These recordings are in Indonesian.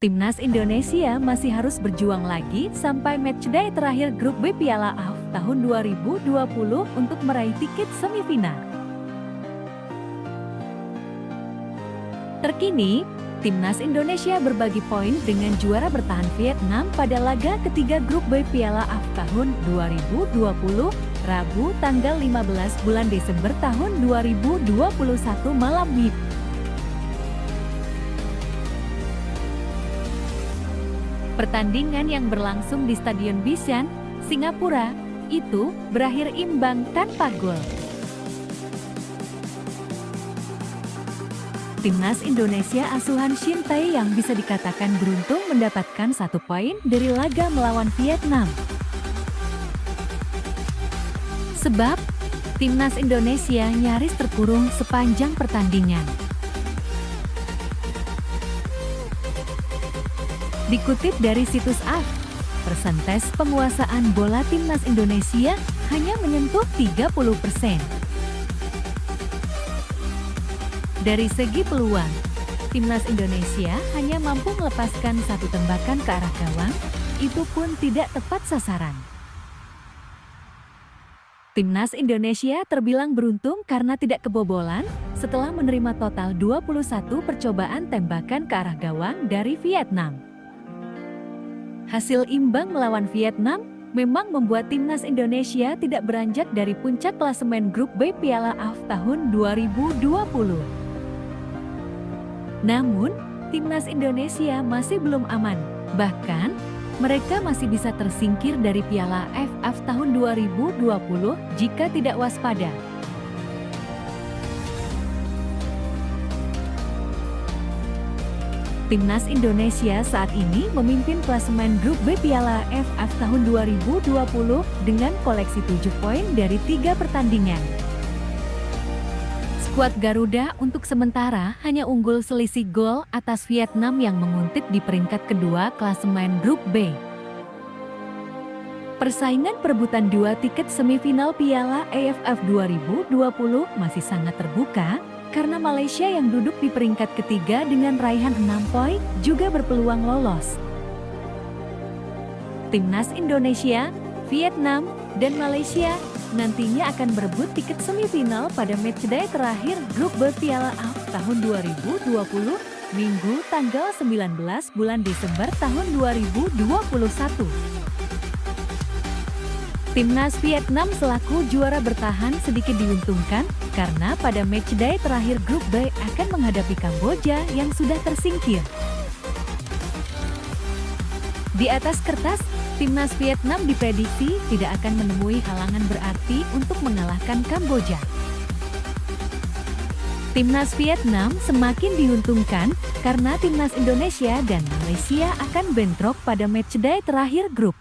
Timnas Indonesia masih harus berjuang lagi sampai matchday terakhir grup B Piala AFF tahun 2020 untuk meraih tiket semifinal. Terkini, Timnas Indonesia berbagi poin dengan juara bertahan Vietnam pada laga ketiga grup B Piala AFF tahun 2020, Rabu tanggal 15 bulan Desember tahun 2021 malam WIB. Pertandingan yang berlangsung di Stadion Bishan, Singapura, itu berakhir imbang tanpa gol. Timnas Indonesia asuhan Shin Tae yang bisa dikatakan beruntung mendapatkan 1 poin dari laga melawan Vietnam. Sebab, Timnas Indonesia nyaris terkurung sepanjang pertandingan. Dikutip dari situs AFF, persentase penguasaan bola Timnas Indonesia hanya menyentuh 30%. Dari segi peluang, Timnas Indonesia hanya mampu melepaskan 1 tembakan ke arah gawang, itu pun tidak tepat sasaran. Timnas Indonesia terbilang beruntung karena tidak kebobolan setelah menerima total 21 percobaan tembakan ke arah gawang dari Vietnam. Hasil imbang melawan Vietnam memang membuat Timnas Indonesia tidak beranjak dari puncak klasemen grup B Piala AFF tahun 2020. Namun, Timnas Indonesia masih belum aman. Bahkan, mereka masih bisa tersingkir dari Piala AFF tahun 2020 jika tidak waspada. Timnas Indonesia saat ini memimpin klasemen grup B Piala AFF tahun 2020 dengan koleksi 7 poin dari 3 pertandingan. Skuad Garuda untuk sementara hanya unggul selisih gol atas Vietnam yang menguntit di peringkat kedua klasemen grup B. Persaingan perebutan 2 tiket semifinal Piala AFF 2020 masih sangat terbuka, karena Malaysia yang duduk di peringkat ketiga dengan raihan 6 poin juga berpeluang lolos. Timnas Indonesia, Vietnam, dan Malaysia nantinya akan berebut tiket semifinal pada matchday terakhir grup B Piala AFF tahun 2020, Minggu tanggal 19 bulan Desember tahun 2021. Timnas Vietnam selaku juara bertahan sedikit diuntungkan karena pada matchday terakhir grup B akan menghadapi Kamboja yang sudah tersingkir. Di atas kertas, Timnas Vietnam diprediksi tidak akan menemui halangan berarti untuk mengalahkan Kamboja. Timnas Vietnam semakin diuntungkan karena Timnas Indonesia dan Malaysia akan bentrok pada matchday terakhir grup.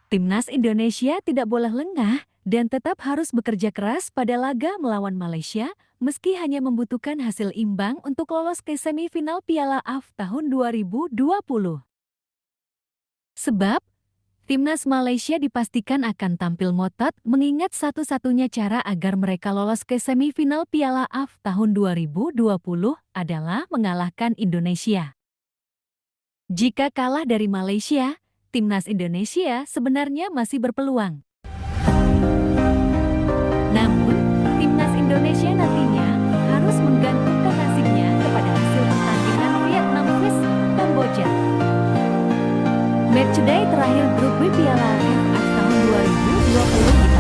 Timnas Indonesia tidak boleh lengah dan tetap harus bekerja keras pada laga melawan Malaysia, meski hanya membutuhkan hasil imbang untuk lolos ke semifinal Piala AFF tahun 2020. Sebab, Timnas Malaysia dipastikan akan tampil ngotot mengingat satu-satunya cara agar mereka lolos ke semifinal Piala AFF tahun 2020 adalah mengalahkan Indonesia. Jika kalah dari Malaysia, Timnas Indonesia sebenarnya masih berpeluang. Namun, Timnas Indonesia nantinya harus menggantungkan nasibnya kepada hasil pertandingan Vietnam vs Kamboja. Matchday terakhir grup B Piala AFF tahun 2020